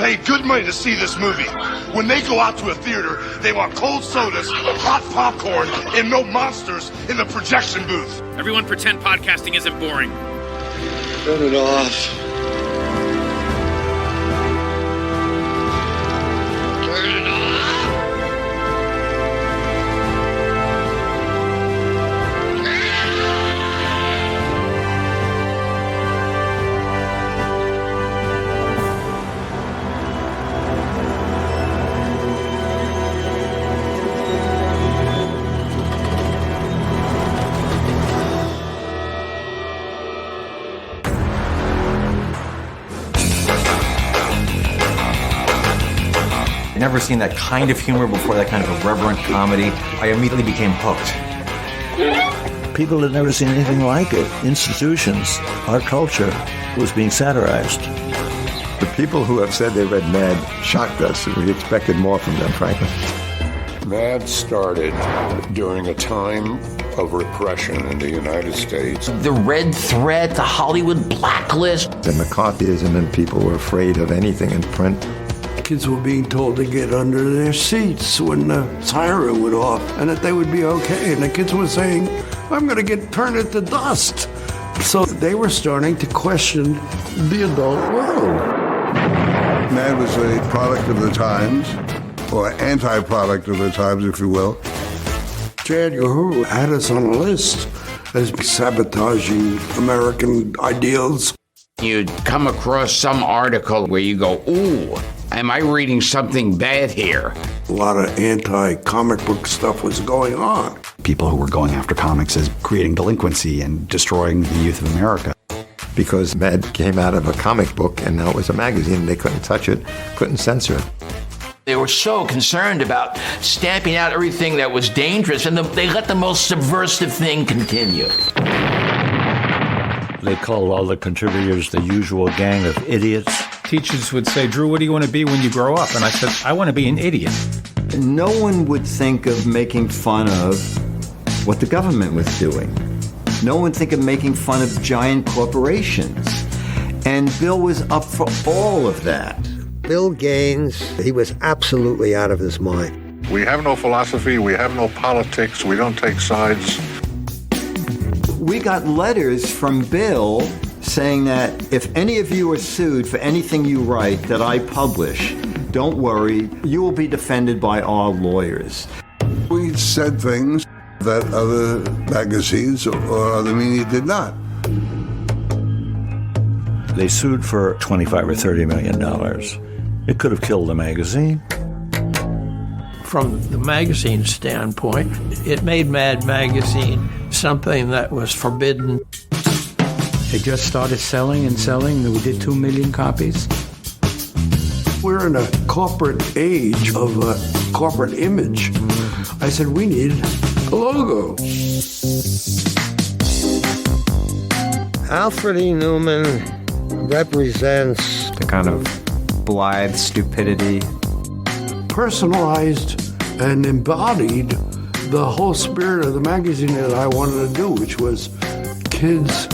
paid good money to see this movie. When they go out to a theater, they want cold sodas, hot popcorn, and no monsters in the projection booth. Everyone pretend podcasting isn't boring. Turn it off. Turn it off. I'd never seen that kind of humor before, that kind of irreverent comedy. I immediately became hooked. People had never seen anything like it. Institutions, our culture was being satirized. The people who have said they read Mad shocked us, and we expected more from them, frankly. Mad started during a time of repression in the United States. The red thread, the Hollywood blacklist. The McCarthyism, and people were afraid of anything in print. Kids were being told to get under their seats when the siren went off and that they would be okay. And the kids were saying, I'm going to get turned into dust. So they were starting to question the adult world. Mad was a product of the times, or anti-product of the times, if you will. J. Edgar Hoover had us on a list as sabotaging American ideals. You'd come across some article where you go, ooh, am I reading something bad here? A lot of anti-comic book stuff was going on. People who were going after comics as creating delinquency and destroying the youth of America. Because Mad came out of a comic book, and now it was a magazine. They couldn't touch it, couldn't censor it. They were so concerned about stamping out everything that was dangerous, and they let the most subversive thing continue. They called all the contributors the usual gang of idiots. Teachers would say, Drew, what do you want to be when you grow up? And I said, I want to be an idiot. No one would think of making fun of what the government was doing. No one would think of making fun of giant corporations. And Bill was up for all of that. Bill Gaines, he was absolutely out of his mind. We have no philosophy, we have no politics, we don't take sides. We got letters from Bill saying that if any of you are sued for anything you write that I publish, don't worry, you will be defended by our lawyers. We said things that other magazines or other media did not. They sued for $25 or $30 million. It could have killed the magazine. From the magazine standpoint, it made Mad Magazine something that was forbidden. It just started selling and selling. We did 2 million copies. We're in a corporate age of a corporate image. I said, we need a logo. Alfred E. Newman represents the kind of blithe stupidity. Personalized and embodied the whole spirit of the magazine that I wanted to do, which was kids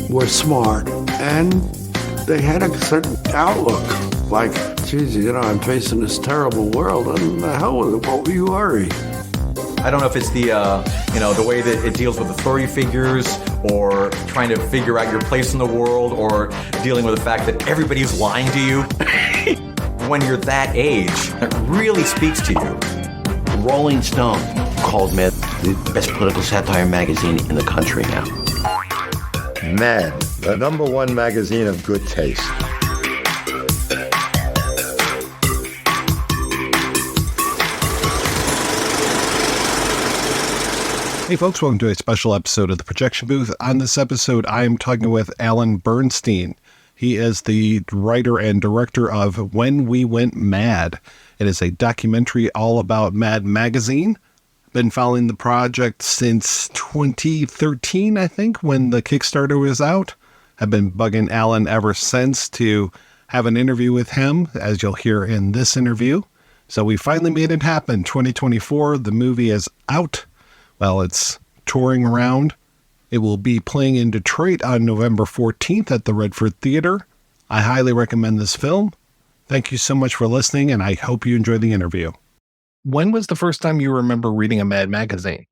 were smart and they had a certain outlook. Like, geez, I'm facing this terrible world, and the hell with it, what were you worried? I don't know if it's the way that it deals with authority figures, or trying to figure out your place in the world, or dealing with the fact that everybody's lying to you. When you're that age, it really speaks to you. Rolling Stone called Mad the best political satire magazine in the country now. Mad, the #1 magazine of good taste. Hey folks, welcome to a special episode of The Projection Booth. On this episode, I am talking with Alan Bernstein. He is the writer and director of When We Went Mad. It is a documentary all about Mad Magazine. Been following the project since 2013, I think, when the Kickstarter was out. I've been bugging Alan ever since to have an interview with him, as you'll hear in this interview. So we finally made it happen. 2024, the movie is out. Well, it's touring around. It will be playing in Detroit on November 14th at the Redford Theater. I highly recommend this film. Thank you so much for listening, and I hope you enjoyed the interview. When was the first time you remember reading a Mad magazine?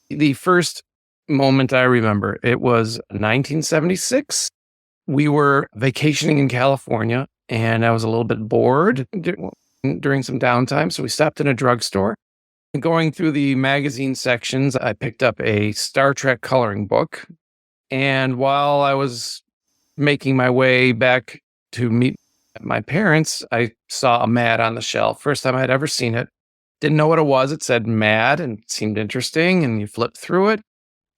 The first moment I remember, it was 1976. We were vacationing in California, and I was a little bit bored during some downtime, so we stopped in a drugstore. Going through the magazine sections, I picked up a Star Trek coloring book, and while I was making my way back to meet my parents, I saw a Mad on the shelf. First time I'd ever seen it. Didn't know what it was. It said Mad and it seemed interesting, and you flip through it,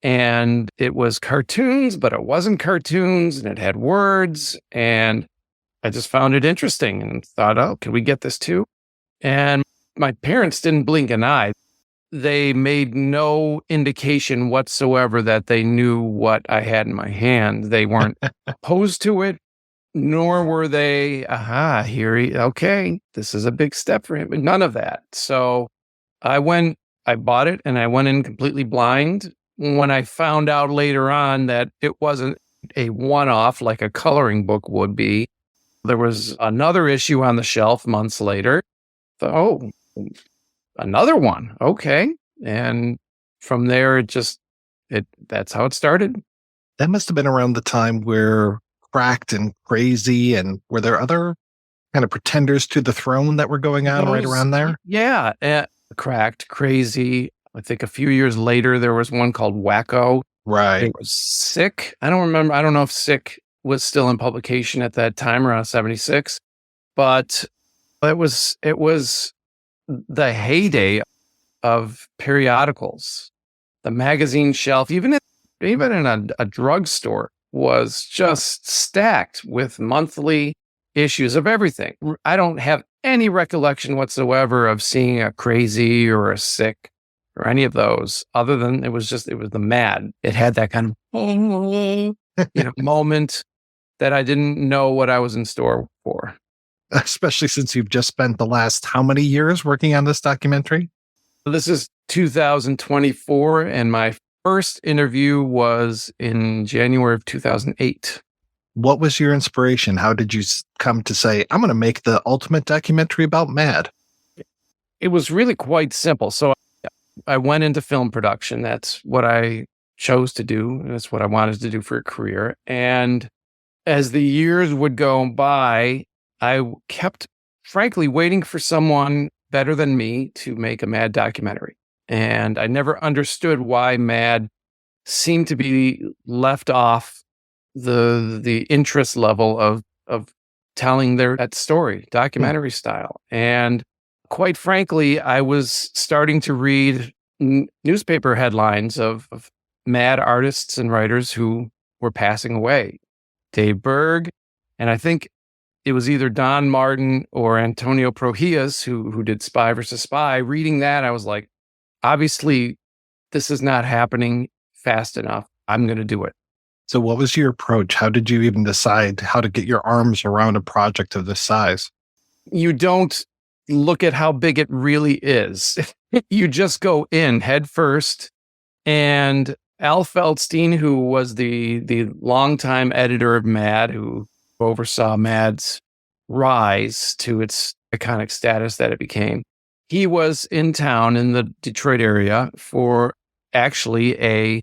and it was cartoons, but it wasn't cartoons, and it had words, and I just found it interesting and thought, oh, can we get this too? And my parents didn't blink an eye. They made no indication whatsoever that they knew what I had in my hand. They weren't opposed to it, nor were they, okay, this is a big step for him. None of that. So I bought it, and I went in completely blind. When I found out later on that it wasn't a one-off like a coloring book would be, there was another issue on the shelf months later. Oh, another one. Okay. And from there, that's how it started. That must have been around the time where Cracked and Crazy, and were there other kind of pretenders to the throne that were going on right around there? Yeah. Cracked, Crazy. I think a few years later, there was one called Wacko. Right. It was Sick. I don't remember. I don't know if Sick was still in publication at that time, around 76, but it was the heyday of periodicals. The magazine shelf, even in a drugstore, was just stacked with monthly issues of everything. I don't have any recollection whatsoever of seeing a Crazy or a Sick or any of those, other than it was the Mad. It had that kind of moment that I didn't know what I was in store for. Especially since you've just spent the last how many years working on this documentary? This is 2024, and my first interview was in January of 2008. What was your inspiration? How did you come to say, I'm going to make the ultimate documentary about Mad? It was really quite simple. So I went into film production. That's what I chose to do. That's what I wanted to do for a career. And as the years would go by, I kept, frankly, waiting for someone better than me to make a Mad documentary. And I never understood why Mad seemed to be left off the interest level of telling that story, documentary style. And quite frankly, I was starting to read newspaper headlines of Mad artists and writers who were passing away. Dave Berg, and I think it was either Don Martin or Antonio Prohias who did Spy vs. Spy. Reading that, I was like, obviously, this is not happening fast enough. I'm going to do it. So what was your approach? How did you even decide how to get your arms around a project of this size? You don't look at how big it really is. You just go in head first. And Al Feldstein, who was the longtime editor of Mad, who oversaw Mad's rise to its iconic status that it became, he was in town in the Detroit area for actually a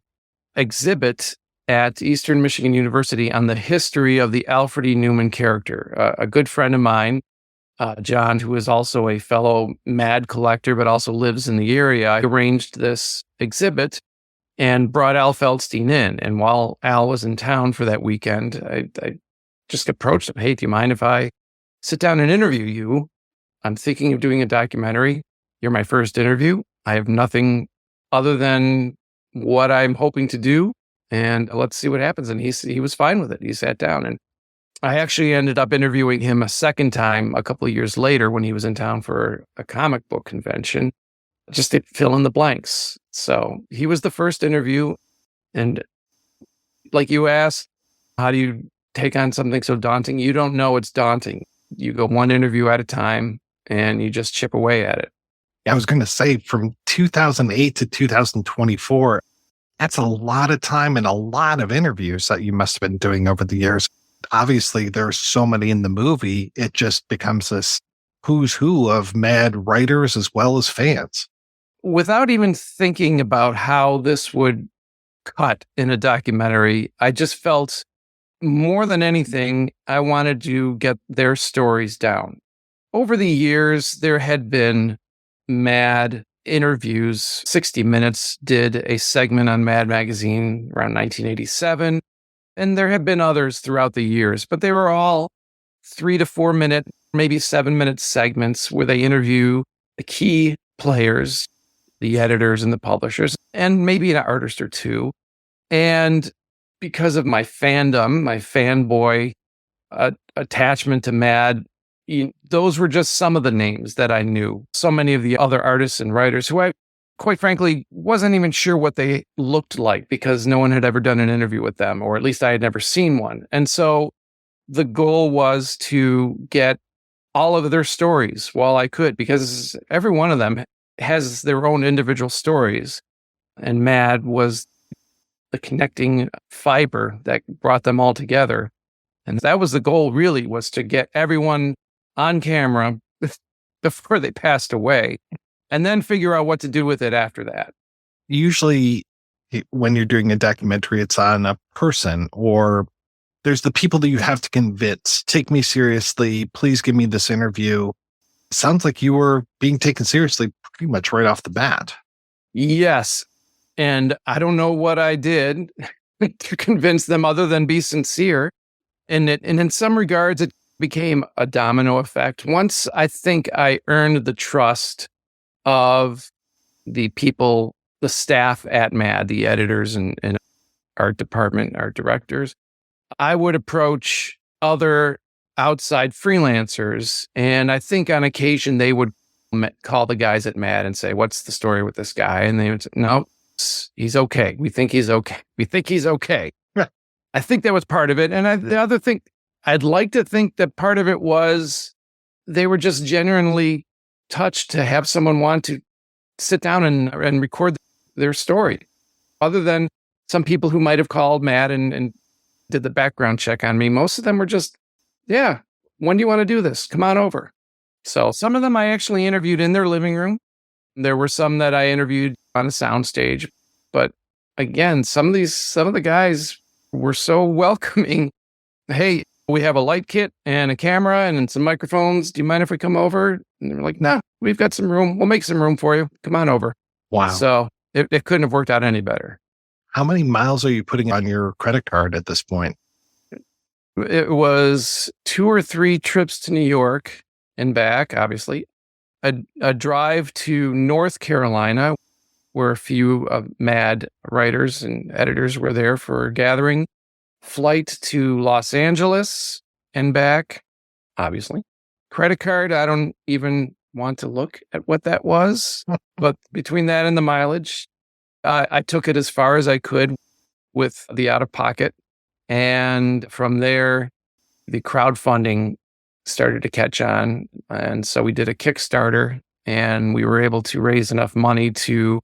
exhibit at Eastern Michigan University on the history of the Alfred E. Newman character. A good friend of mine, John, who is also a fellow Mad collector, but also lives in the area, arranged this exhibit and brought Al Feldstein in. And while Al was in town for that weekend, I just approached him. Hey, do you mind if I sit down and interview you? I'm thinking of doing a documentary. You're my first interview. I have nothing other than what I'm hoping to do. And let's see what happens. And he was fine with it. He sat down, and I actually ended up interviewing him a second time a couple of years later when he was in town for a comic book convention, just to fill in the blanks. So he was the first interview. And like you asked, how do you take on something so daunting? You don't know it's daunting. You go one interview at a time and you just chip away at it. I was going to say, from 2008 to 2024, that's a lot of time and a lot of interviews that you must have been doing over the years. obviously there's so many in the movie, it just becomes this who's who of Mad writers as well as fans. Without even thinking about how this would cut in a documentary, I just felt more than anything, I wanted to get their stories down. Over the years, there had been Mad interviews. 60 Minutes did a segment on Mad Magazine around 1987, and there have been others throughout the years, but they were all 3 to 4 minute, maybe 7-minute segments where they interview the key players, the editors and the publishers, and maybe an artist or two. And because of my fandom, my fanboy attachment to Mad, those were just some of the names that I knew. So many of the other artists and writers who I, quite frankly, wasn't even sure what they looked like because no one had ever done an interview with them, or at least I had never seen one. And so the goal was to get all of their stories while I could, because every one of them has their own individual stories. And Mad was the connecting fiber that brought them all together. And that was the goal, really, was to get everyone on camera before they passed away, and then figure out what to do with it after that. Usually when you're doing a documentary, it's on a person, or there's the people that you have to convince. Take me seriously. Please give me this interview. Sounds like you were being taken seriously pretty much right off the bat. Yes. And I don't know what I did to convince them other than be sincere. And in some regards, it became a domino effect. Once I think I earned the trust of the people, the staff at Mad, the editors and art department, art directors, I would approach other outside freelancers. And I think on occasion they would call the guys at Mad and say, "What's the story with this guy?" And they would say, "No, he's okay. We think he's okay. We think he's okay." I think that was part of it. And the other thing, I'd like to think that part of it was they were just genuinely touched to have someone want to sit down and record their story. Other than some people who might have called Mad and did the background check on me, most of them were just, "Yeah, when do you want to do this? Come on over." So some of them I actually interviewed in their living room. There were some that I interviewed on a soundstage. But again, some of the guys were so welcoming. "Hey, we have a light kit and a camera and some microphones. Do you mind if we come over?" And they were like, "No, we've got some room. We'll make some room for you. Come on over." Wow. So it couldn't have worked out any better. How many miles are you putting on your credit card at this point? It was 2 or 3 trips to New York and back, obviously. A drive to North Carolina, where a few Mad writers and editors were there for a gathering. Flight to Los Angeles and back, obviously. Credit card, I don't even want to look at what that was. But between that and the mileage, I took it as far as I could with the out-of-pocket. And from there, the crowdfunding started to catch on. And so we did a Kickstarter, and we were able to raise enough money to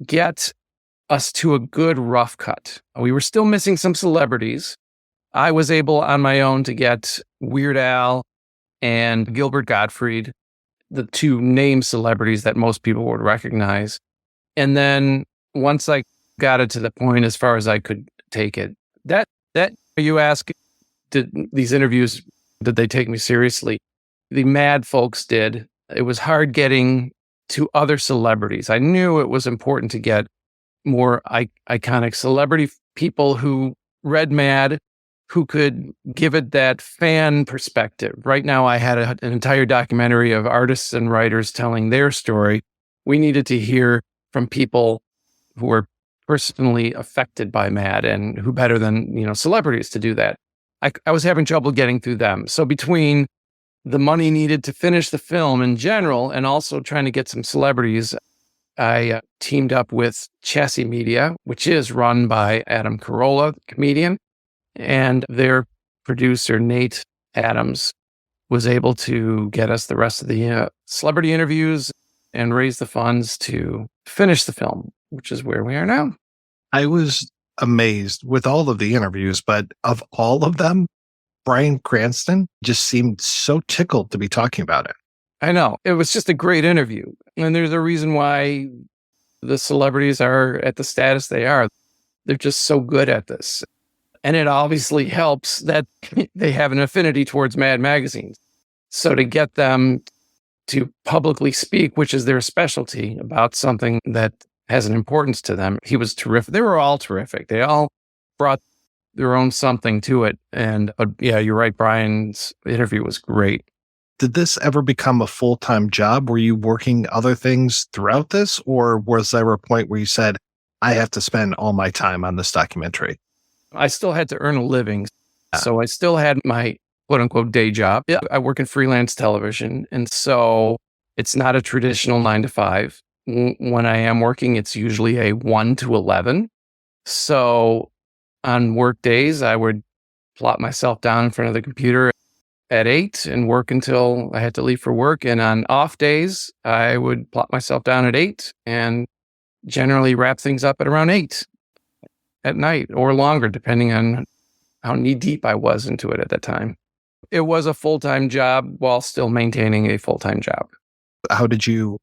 get us to a good rough cut. We were still missing some celebrities. I was able on my own to get Weird Al and Gilbert Gottfried, the 2 name celebrities that most people would recognize. And then once I got it to the point as far as I could take it, that you ask, did these interviews, did they take me seriously? The Mad folks did. It was hard getting to other celebrities. I knew it was important to get more iconic celebrity people who read Mad, who could give it that fan perspective. Right now, I had an entire documentary of artists and writers telling their story. We needed to hear from people who were personally affected by Mad, and who better than, celebrities to do that. I was having trouble getting through them. So between the money needed to finish the film in general and also trying to get some celebrities, I teamed up with Chassis Media, which is run by Adam Carolla, the comedian, and their producer, Nate Adams, was able to get us the rest of the celebrity interviews and raise the funds to finish the film, which is where we are now. I was amazed with all of the interviews, but of all of them, Bryan Cranston just seemed so tickled to be talking about it. I know. It was just a great interview. And there's a reason why the celebrities are at the status they are. They're just so good at this. And it obviously helps that they have an affinity towards Mad magazines. So to get them to publicly speak, which is their specialty, about something that has an importance to them, he was terrific. They were all terrific. They all brought their own something to it. And yeah, you're right. Brian's interview was great. Did this ever become a full-time job? Were you working other things throughout this? Or was there a point where you said, I have to spend all my time on this documentary? I still had to earn a living. So I still had my quote-unquote day job. Yeah, I work in freelance television. And so it's not a traditional 9 to 5. When I am working, it's usually a 1 to 11. So on work days, I would plop myself down in front of the computer at 8 and work until I had to leave for work. And on off days, I would plop myself down at 8 and generally wrap things up at around 8 at night or longer, depending on how knee deep I was into it at that time. It was a full-time job while still maintaining a full-time job. How did you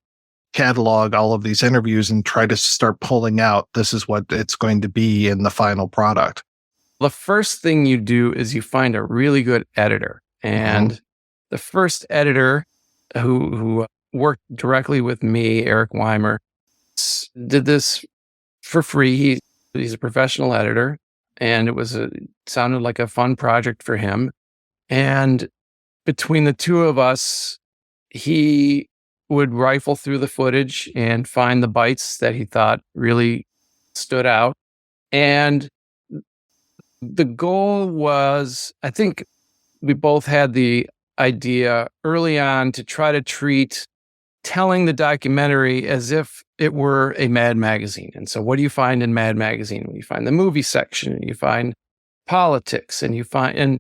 catalog all of these interviews and try to start pulling out, this is what it's going to be in the final product? The first thing you do is you find a really good editor. And the first editor who worked directly with me, Eric Weimer, did this for free. He's a professional editor, and it sounded like a fun project for him. And between the two of us, he would rifle through the footage and find the bites that he thought really stood out. And the goal was, I think we both had the idea early on to try to treat telling the documentary as if it were a Mad magazine. And so what do you find in Mad magazine? You find the movie section, and you find politics, and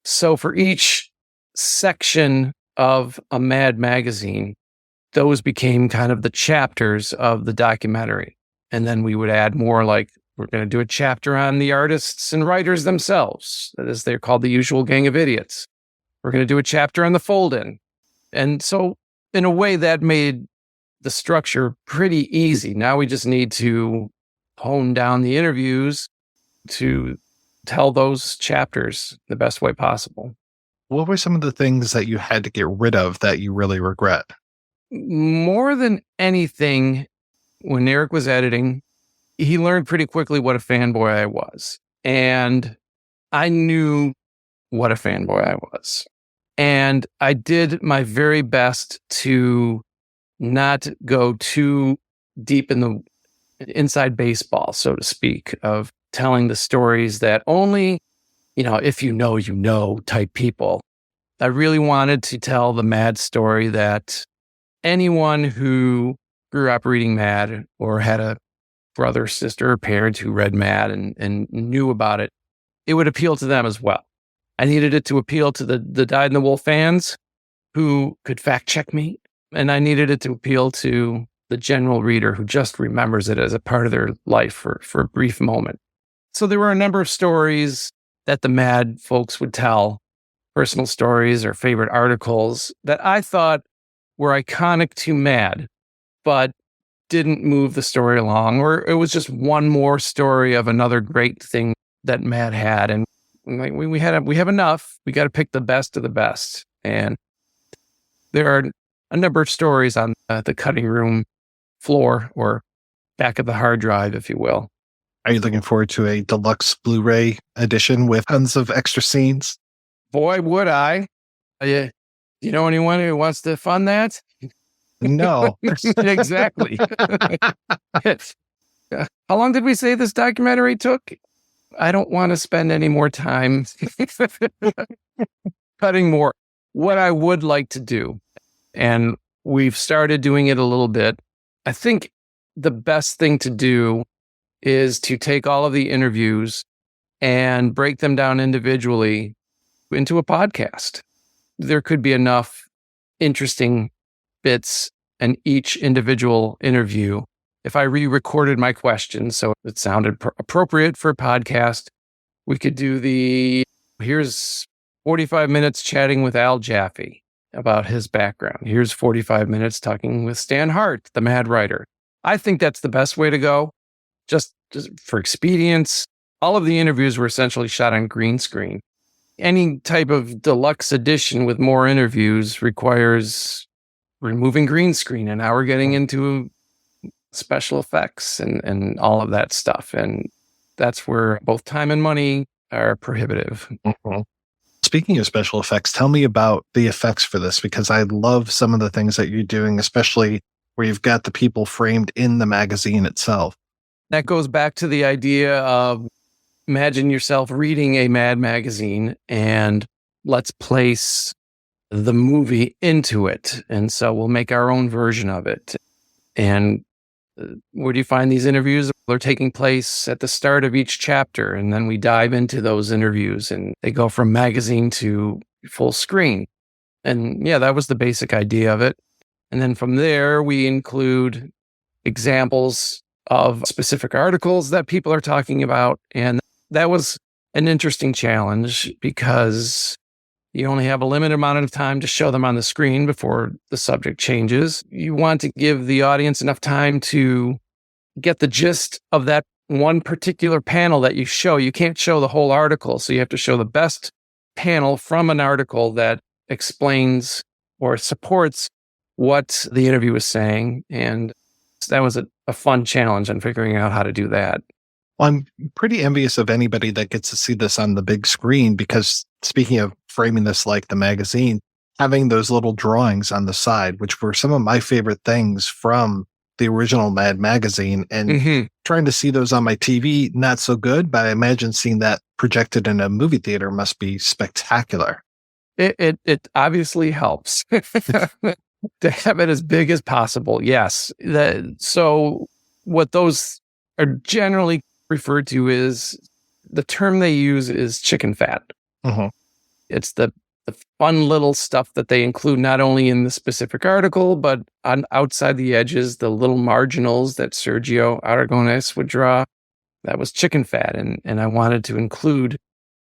so for each section of a Mad magazine, those became kind of the chapters of the documentary. And then we would add more, like, we're going to do a chapter on the artists and writers themselves. That is, they're called the usual gang of idiots. We're going to do a chapter on the fold-in. And so in a way that made the structure pretty easy. Now we just need to hone down the interviews to tell those chapters the best way possible. What were some of the things that you had to get rid of that you really regret? More than anything, when Eric was editing, he learned pretty quickly what a fanboy I was. And I knew what a fanboy I was. And I did my very best to not go too deep in the inside baseball, so to speak, of telling the stories that only, if you know type people. I really wanted to tell the Mad story that anyone who grew up reading Mad or had a brother, sister, or parent who read Mad and knew about it, it would appeal to them as well. I needed it to appeal to the dyed-in-the-wool fans who could fact check me, and I needed it to appeal to the general reader who just remembers it as a part of their life for a brief moment. So there were a number of stories that the Mad folks would tell, personal stories or favorite articles that I thought were iconic to Mad, but didn't move the story along, or it was just one more story of another great thing that Mad had. And like we have enough. We got to pick the best of the best. And there are a number of stories on the cutting room floor or back of the hard drive, if you will. Are you looking forward to a deluxe Blu-ray edition with tons of extra scenes? Boy, would I. You know anyone who wants to fund that? No. Exactly. How long did we say this documentary took? I don't want to spend any more time cutting more. What I would like to do, and we've started doing it a little bit, I think the best thing to do is to take all of the interviews and break them down individually into a podcast. There could be enough interesting bits in each individual interview. If I re-recorded my questions so it sounded appropriate for a podcast, we could do here's 45 minutes chatting with Al Jaffe about his background. Here's 45 minutes talking with Stan Hart, the Mad writer. I think that's the best way to go, just for expedience. All of the interviews were essentially shot on green screen. Any type of deluxe edition with more interviews requires removing green screen, and now we're getting into special effects and all of that stuff. And that's where both time and money are prohibitive. Mm-hmm. Speaking of special effects, tell me about the effects for this, because I love some of the things that you're doing, especially where you've got the people framed in the magazine itself. That goes back to the idea of imagine yourself reading a Mad magazine and let's place the movie into it. And so we'll make our own version of it. And where do you find these interviews? They're taking place at the start of each chapter, and then we dive into those interviews, and they go from magazine to full screen. And yeah, that was the basic idea of it. And then from there, we include examples of specific articles that people are talking about. And that was an interesting challenge because you only have a limited amount of time to show them on the screen before the subject changes. You want to give the audience enough time to get the gist of that one particular panel that you show. You can't show the whole article, so you have to show the best panel from an article that explains or supports what the interview is saying. And that was a fun challenge on figuring out how to do that. Well, I'm pretty envious of anybody that gets to see this on the big screen, because speaking of framing this like the magazine, having those little drawings on the side, which were some of my favorite things from the original Mad magazine, and trying to see those on my TV, not so good, but I imagine seeing that projected in a movie theater must be spectacular. It obviously helps to have it as big as possible. Yes. So what those are generally referred to is, the term they use is chicken fat. Mm-hmm. It's the fun little stuff that they include not only in the specific article, but on outside the edges, the little marginals that Sergio Aragonés would draw. That was chicken fat. And I wanted to include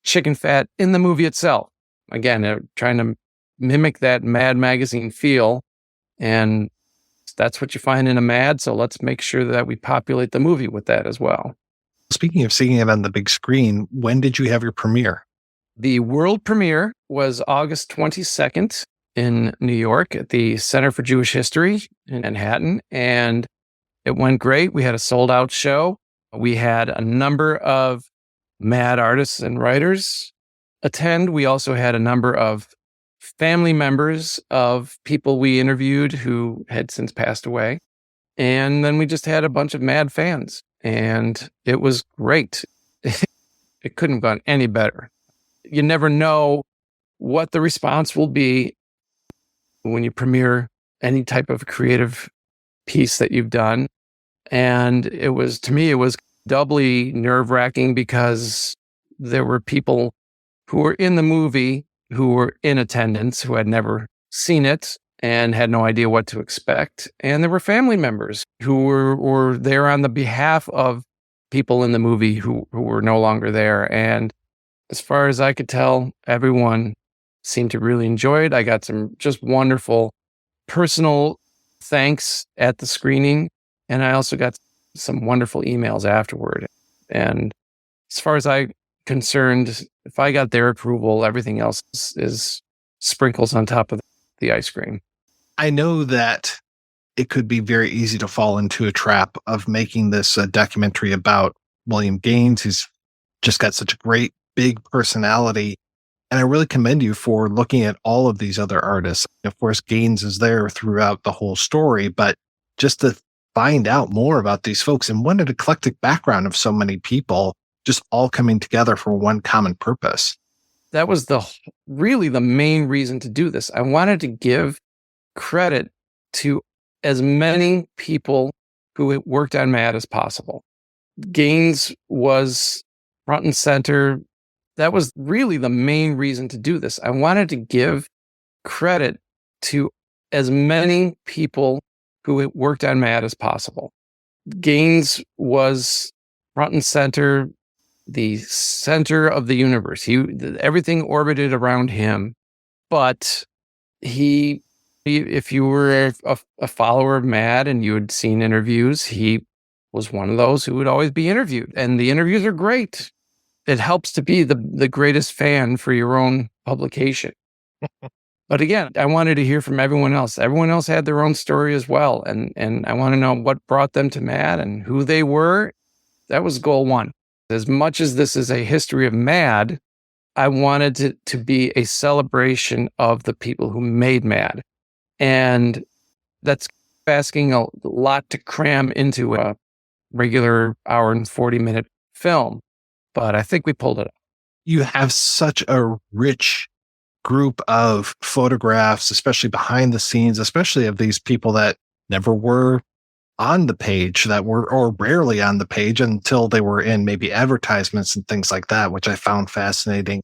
chicken fat in the movie itself. Again, trying to mimic that Mad magazine feel. And that's what you find in a Mad. So let's make sure that we populate the movie with that as well. Speaking of seeing it on the big screen, when did you have your premiere? The world premiere was August 22nd in New York at the Center for Jewish History in Manhattan. And it went great. We had a sold out show. We had a number of Mad artists and writers attend. We also had a number of family members of people we interviewed who had since passed away. And then we just had a bunch of Mad fans, and it was great. It couldn't have gone any better. You never know what the response will be when you premiere any type of creative piece that you've done. And it was, to me, it was doubly nerve-wracking because there were people who were in the movie who were in attendance, who had never seen it and had no idea what to expect. And there were family members who were there on the behalf of people in the movie who were no longer there. And as far as I could tell, everyone seemed to really enjoy it. I got some just wonderful personal thanks at the screening. And I also got some wonderful emails afterward. And as far as I'm concerned, if I got their approval, everything else is sprinkles on top of the ice cream. I know that it could be very easy to fall into a trap of making this a documentary about William Gaines, who's just got such a great big personality. And I really commend you for looking at all of these other artists. Of course, Gaines is there throughout the whole story, but just to find out more about these folks and what an eclectic background of so many people just all coming together for one common purpose. That was really the main reason to do this. I wanted to give credit to as many people who worked on Mad as possible. Gaines was front and center. That was really the main reason to do this. I wanted to give credit to as many people who worked on Mad as possible. Gaines was front and center. the center of the universe. Everything orbited around him, but if you were a follower of Mad and you had seen interviews, he was one of those who would always be interviewed. And the interviews are great. It helps to be the greatest fan for your own publication. But again, I wanted to hear from everyone else. Everyone else had their own story as well. And I want to know what brought them to Mad and who they were. That was goal one. As much as this is a history of Mad, I wanted it to be a celebration of the people who made Mad. And that's asking a lot to cram into a regular hour and 40-minute film. But I think we pulled it off. You have such a rich group of photographs, especially behind the scenes, especially of these people that never were on the page, that were, or rarely on the page until they were in maybe advertisements and things like that, which I found fascinating.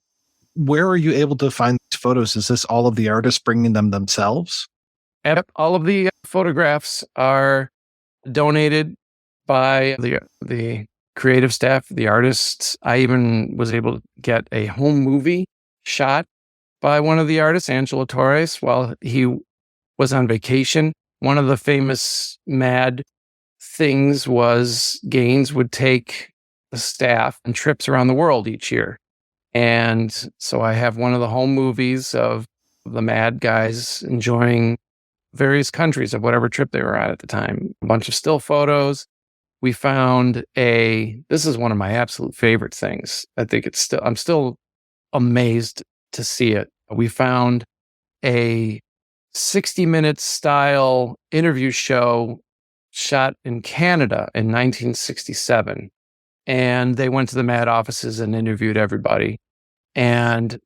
Where are you able to find these photos? Is this all of the artists bringing them themselves? Yep. All of the photographs are donated by the creative staff, the artists. I even was able to get a home movie shot by one of the artists, Angelo Torres, while he was on vacation. One of the famous Mad things was Gaines would take the staff on trips around the world each year. And so I have one of the home movies of the Mad guys enjoying various countries of whatever trip they were at the time. A bunch of still photos. We found this is one of my absolute favorite things. I think I'm still amazed to see it. We found a 60-minute style interview show shot in Canada in 1967. And they went to the Mad offices and interviewed everybody. And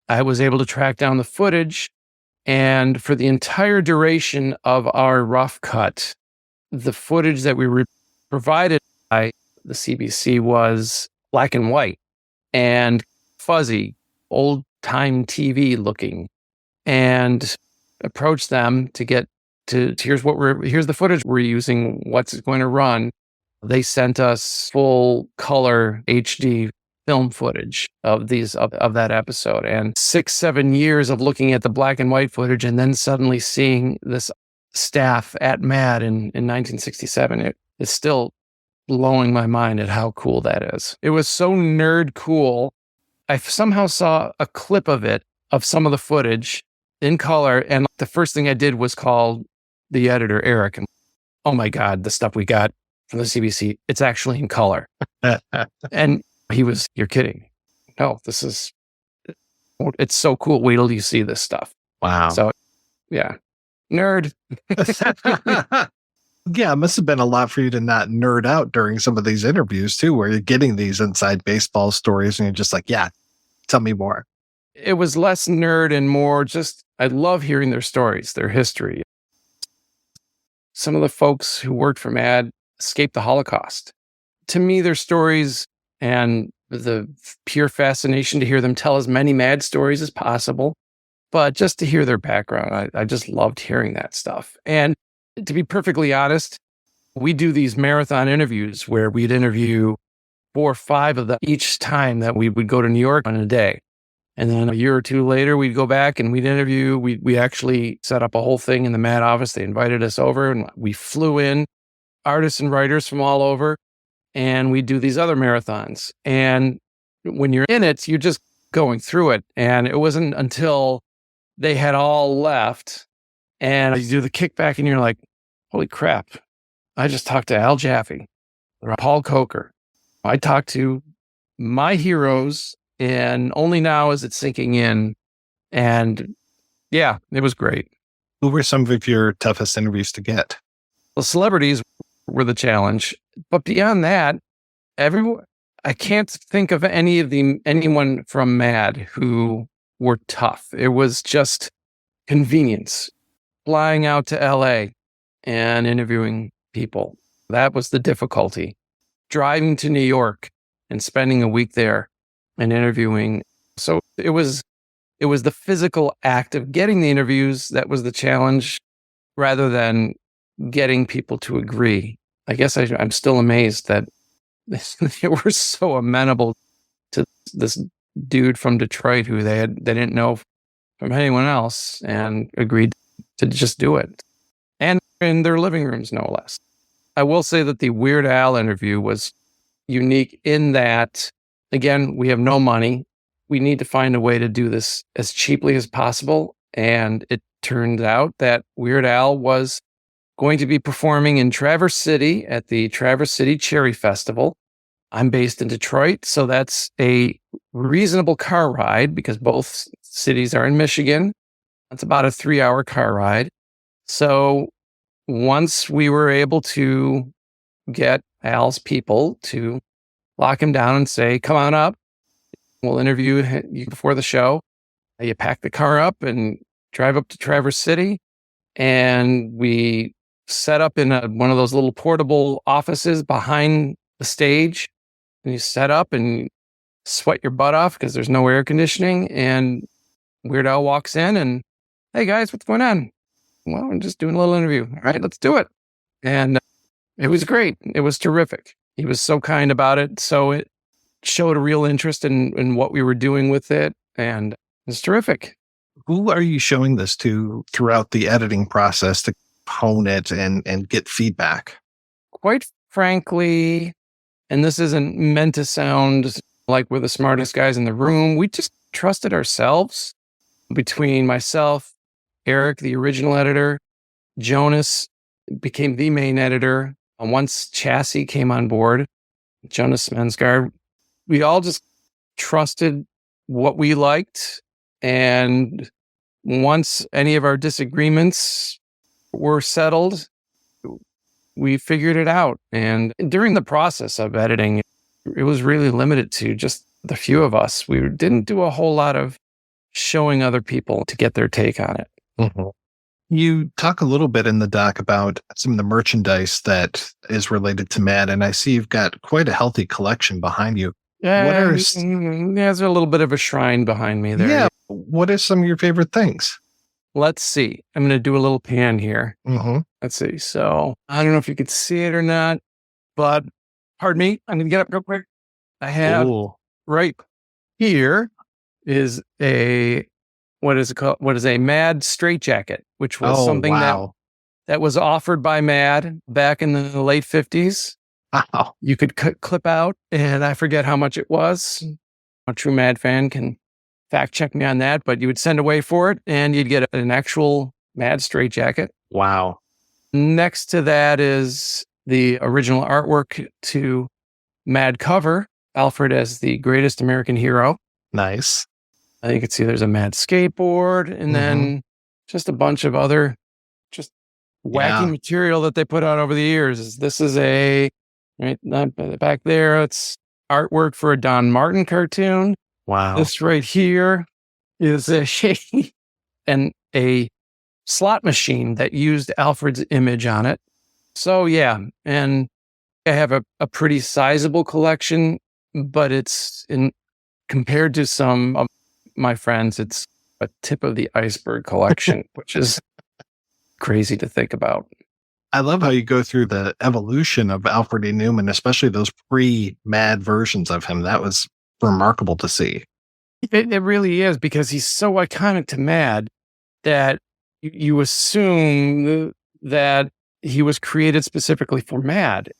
I was able to track down the footage. And for the entire duration of our rough cut, the footage that we were provided by the CBC was black and white and fuzzy, old-time TV looking. And approached them to get to here's the footage we're using, what's it going to run. They sent us full color HD film footage of that episode, and 6-7 years of looking at the black and white footage and then suddenly seeing this staff at Mad in 1967. It is still blowing my mind at how cool that is. It was so nerd cool. I somehow saw a clip of it, of some of the footage in color, and the first thing I did was call the editor, Eric, and oh my God, the stuff we got from the CBC, it's actually in color. And he was, you're kidding. No, it's so cool. Wait till you see this stuff. Wow. So, yeah. Nerd. Yeah, it must have been a lot for you to not nerd out during some of these interviews, too, where you're getting these inside baseball stories and you're just like, yeah, tell me more. It was less nerd and more just, I love hearing their stories, their history. Some of the folks who worked for Mad escaped the Holocaust. To me, their stories and the pure fascination to hear them tell as many Mad stories as possible, but just to hear their background, I just loved hearing that stuff. And to be perfectly honest, we do these marathon interviews where we'd interview 4 or 5 of them each time that we would go to New York on a day. And then a year or 2 later, we'd go back and we'd interview. We actually set up a whole thing in the Mad office. They invited us over and we flew in artists and writers from all over. And we do these other marathons. And when you're in it, you're just going through it. And it wasn't until they had all left and you do the kickback and you're like, holy crap, I just talked to Al Jaffe, or Paul Coker. I talked to my heroes, and only now is it sinking in. And yeah, it was great. Who were some of your toughest interviews to get? Well, celebrities were the challenge. But beyond that, I can't think of anyone from Mad who were tough. It was just convenience. Flying out to LA and interviewing people. That was the difficulty. Driving to New York and spending a week there and interviewing. So it was the physical act of getting the interviews that was the challenge, rather than getting people to agree. I guess I'm still amazed that they were so amenable to this dude from Detroit who they didn't know from anyone else, and agreed to just do it. And in their living rooms, no less. I will say that the Weird Al interview was unique in that, again, we have no money. We need to find a way to do this as cheaply as possible. And it turned out that Weird Al was going to be performing in Traverse City at the Traverse City Cherry Festival. I'm based in Detroit, so that's a reasonable car ride because both cities are in Michigan. That's about a 3-hour car ride. So once we were able to get Al's people to lock him down and say, come on up, we'll interview you before the show. You pack the car up and drive up to Traverse City. And we set up in one of those little portable offices behind the stage. And you set up and sweat your butt off because there's no air conditioning. And Weird Al walks in and, hey guys, what's going on? Well, I'm just doing a little interview. All right, let's do it. And it was great. It was terrific. He was so kind about it. So it showed a real interest in what we were doing with it. And it was terrific. Who are you showing this to throughout the editing process to hone it and get feedback? Quite frankly, and this isn't meant to sound like we're the smartest guys in the room, we just trusted ourselves. Between myself, Eric, the original editor, Jonas became the main editor. And once Chassis came on board, Jonas Smensgaard, we all just trusted what we liked. And once any of our disagreements were settled, we figured it out. And during the process of editing, it was really limited to just the few of us. We didn't do a whole lot of showing other people to get their take on it. Mm-hmm. You talk a little bit in the doc about some of the merchandise that is related to Mad, and I see you've got quite a healthy collection behind you. There's a little bit of a shrine behind me there. Yeah. What are some of your favorite things? Let's see. I'm going to do a little pan here. Mm-hmm. Let's see. So I don't know if you could see it or not, but pardon me. I'm going to get up real quick. I have right here is what is it called? What is a Mad straitjacket, which was something that was offered by Mad back in the late 50s. Wow. You could clip out, and I forget how much it was. A true Mad fan can fact check me on that, but you would send away for it, and you'd get an actual Mad straitjacket. Wow. Next to that is the original artwork to Mad cover, Alfred as the greatest American hero. Nice. You can see there's a Mad skateboard, and then just a bunch of other just wacky material that they put out over the years. This is back there, it's artwork for a Don Martin cartoon. Wow. This right here is a slot machine that used Alfred's image on it. So yeah, and I have a pretty sizable collection, but it's compared to some of my friends, it's a tip of the iceberg collection, which is crazy to think about. I love how you go through the evolution of Alfred E. Newman, especially those pre-Mad versions of him. That was remarkable to see. It really is, because he's so iconic to Mad that you assume that he was created specifically for Mad.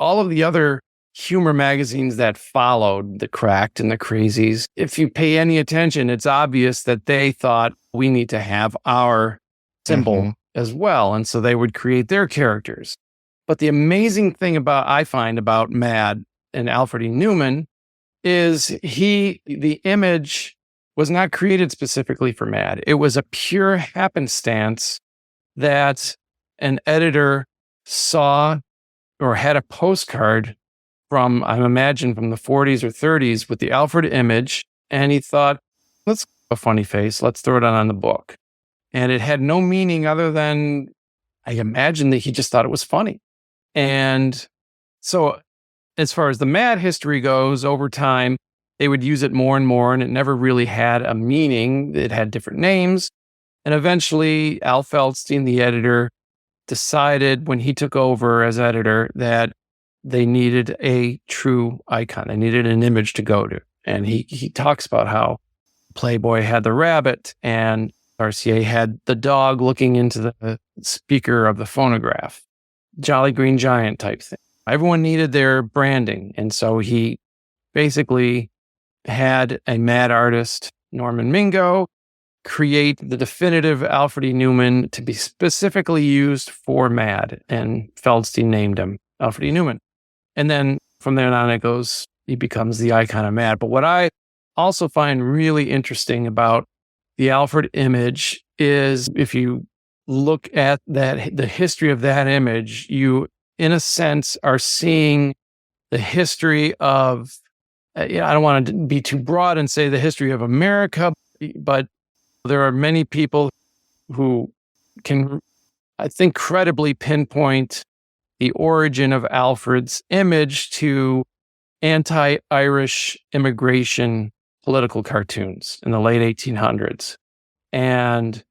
All of the other humor magazines that followed, the Cracked and the Crazies, if you pay any attention, it's obvious that they thought we need to have our symbol as well. And so they would create their characters. But the amazing thing I find about Mad and Alfred E. Newman is the image was not created specifically for Mad. It was a pure happenstance that an editor saw or had a postcard from, I imagine, from the 40s or 30s with the Alfred image. And he thought, let's a funny face. Let's throw it on the book. And it had no meaning other than, I imagine that he just thought it was funny. And so as far as the Mad history goes, over time, they would use it more and more, and it never really had a meaning. It had different names. And eventually, Al Feldstein, the editor, decided when he took over as editor that they needed a true icon. They needed an image to go to. And he talks about how Playboy had the rabbit and RCA had the dog looking into the speaker of the phonograph. Jolly Green Giant type thing. Everyone needed their branding. And so he basically had a mad artist, Norman Mingo, create the definitive Alfred E. Newman to be specifically used for Mad. And Feldstein named him Alfred E. Newman. And then from there on, it goes, he becomes the icon of Mad. But what I also find really interesting about the Alfred image is if you look at that, the history of that image, you, in a sense, are seeing the history of, I don't want to be too broad and say the history of America, but there are many people who can, I think, credibly pinpoint the origin of Alfred's image to anti-Irish immigration political cartoons in the late 1800s. And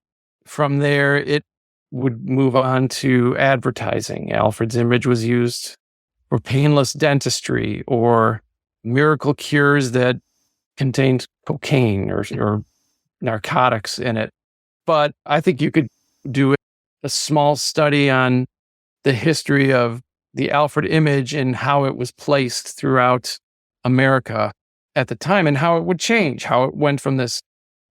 from there, it would move on to advertising. Alfred's image was used for painless dentistry or miracle cures that contained cocaine or narcotics in it. But I think you could do a small study on the history of the Alfred image and how it was placed throughout America at the time and how it would change, how it went from this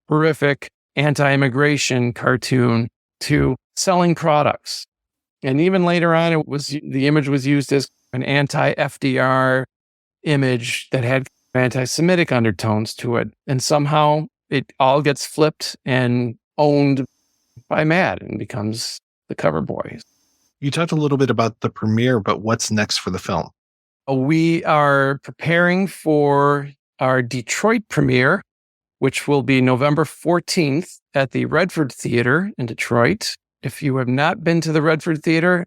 horrific anti-immigration cartoon to selling products. And even later on, the image was used as an anti-FDR image that had anti-Semitic undertones to it. And somehow it all gets flipped and owned by Mad and becomes the cover boy. You talked a little bit about the premiere, but what's next for the film? We are preparing for our Detroit premiere, which will be November 14th at the Redford Theater in Detroit. If you have not been to the Redford Theater,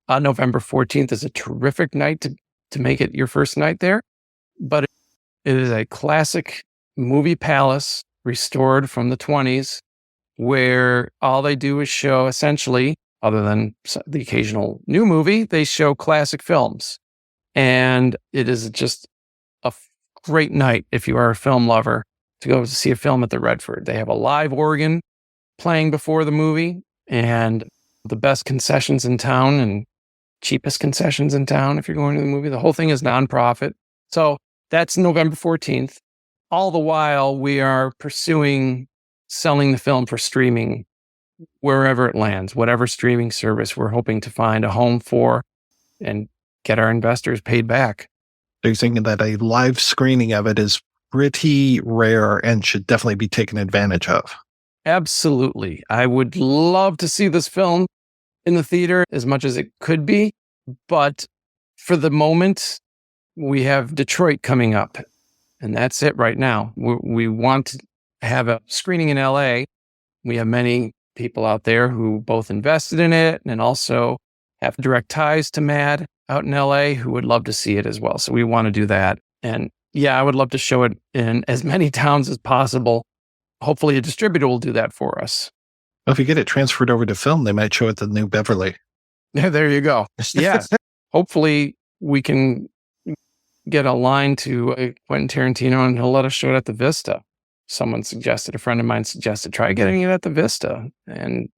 November 14th is a terrific night to make it your first night there. But it is a classic movie palace restored from the 20s where all they do is show, essentially, other than the occasional new movie, they show classic films. And it is just a great night if you are a film lover to go see a film at the Redford. They have a live organ playing before the movie and the best concessions in town and cheapest concessions in town if you're going to the movie. The whole thing is nonprofit. So that's November 14th. All the while, we are pursuing selling the film for streaming wherever it lands, whatever streaming service we're hoping to find a home for and get our investors paid back. So you're thinking that a live screening of it is pretty rare and should definitely be taken advantage of. Absolutely. I would love to see this film in the theater as much as it could be, but for the moment, we have Detroit coming up, and that's it right now. We want to have a screening in LA. We have many people out there who both invested in it and also have direct ties to Mad out in LA who would love to see it as well. So we want to do that. And yeah, I would love to show it in as many towns as possible. Hopefully a distributor will do that for us. Well, if you get it transferred over to film, they might show it at the New Beverly. Yeah, there you go. Yes. Hopefully we can get a line to Quentin Tarantino and he'll let us show it at the Vista. A friend of mine suggested, try getting it at the Vista. And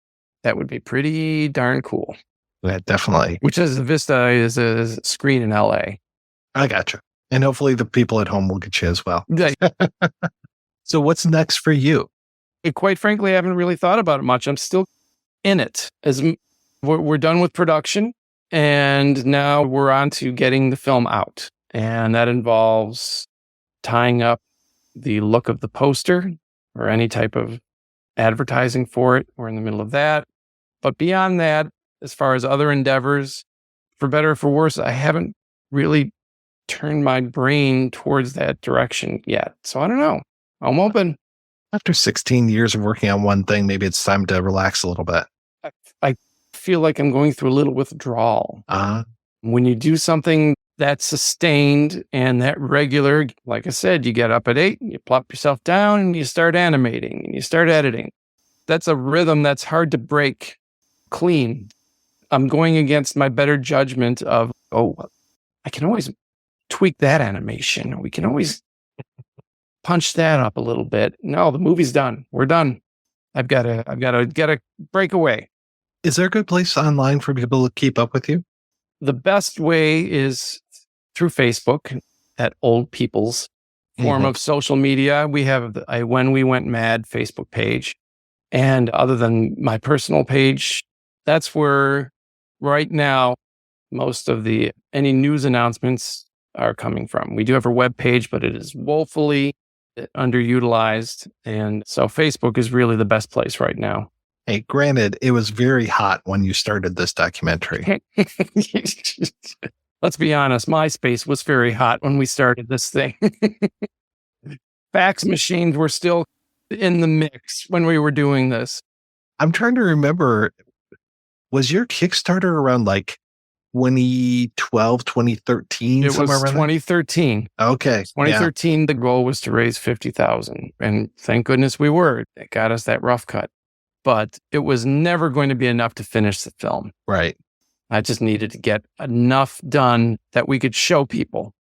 that would be pretty darn cool. Yeah, definitely. Which is the Vista is a screen in LA. I gotcha. And hopefully the people at home will get you as well. Yeah. So what's next for you? Quite frankly, I haven't really thought about it much. I'm still in it. As we're done with production, and now we're on to getting the film out. And that involves tying up the look of the poster or any type of advertising for it. We're in the middle of that. But beyond that, as far as other endeavors, for better or for worse, I haven't really turned my brain towards that direction yet. So I don't know. I'm open. After 16 years of working on one thing, maybe it's time to relax a little bit. I feel like I'm going through a little withdrawal. When you do something that's sustained and that regular, like I said, you get up at 8, you plop yourself down and you start animating and you start editing. That's a rhythm that's hard to break clean. I'm going against my better judgment of, I can always tweak that animation. We can always punch that up a little bit. No, the movie's done. We're done. I've got to break away. Is there a good place online for people to keep up with you? The best way is through Facebook at Old People's form of social media. We have a When We Went Mad Facebook page. And other than my personal page, that's where right now most of any news announcements are coming from. We do have a web page, but it is woefully underutilized. And so Facebook is really the best place right now. Hey, granted, it was very hot when you started this documentary. Let's be honest, MySpace was very hot when we started this thing. Fax machines were still in the mix when we were doing this. I'm trying to remember, was your Kickstarter around like 2012, 2013? It was 2013. Okay. 2013, The goal was to raise $50,000. And thank goodness we were. It got us that rough cut. But it was never going to be enough to finish the film. Right. I just needed to get enough done that we could show people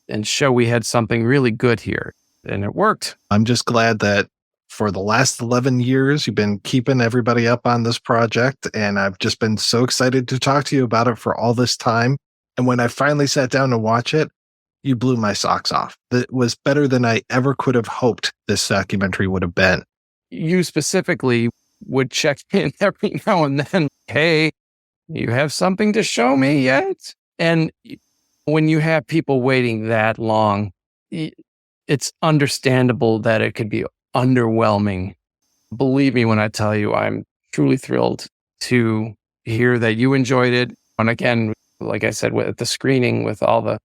and show we had something really good here. And it worked. I'm just glad that for the last 11 years, you've been keeping everybody up on this project. And I've just been so excited to talk to you about it for all this time. And when I finally sat down to watch it, you blew my socks off. It was better than I ever could have hoped this documentary would have been. You specifically would check in every now and then. Hey, you have something to show me yet? And when you have people waiting that long, it's understandable that it could be underwhelming. Believe me when I tell you, I'm truly thrilled to hear that you enjoyed it. And again, like I said, with the screening, with all the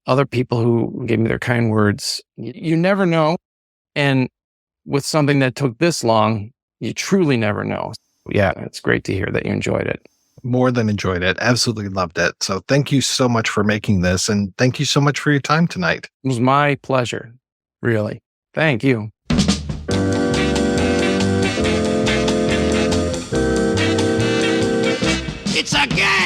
other people who gave me their kind words, you never know. And with something that took this long, you truly never know. Yeah, it's great to hear that you enjoyed it. More than enjoyed it. Absolutely loved it. So thank you so much for making this. And thank you so much for your time tonight. It was my pleasure. Really. Thank you. It's a game!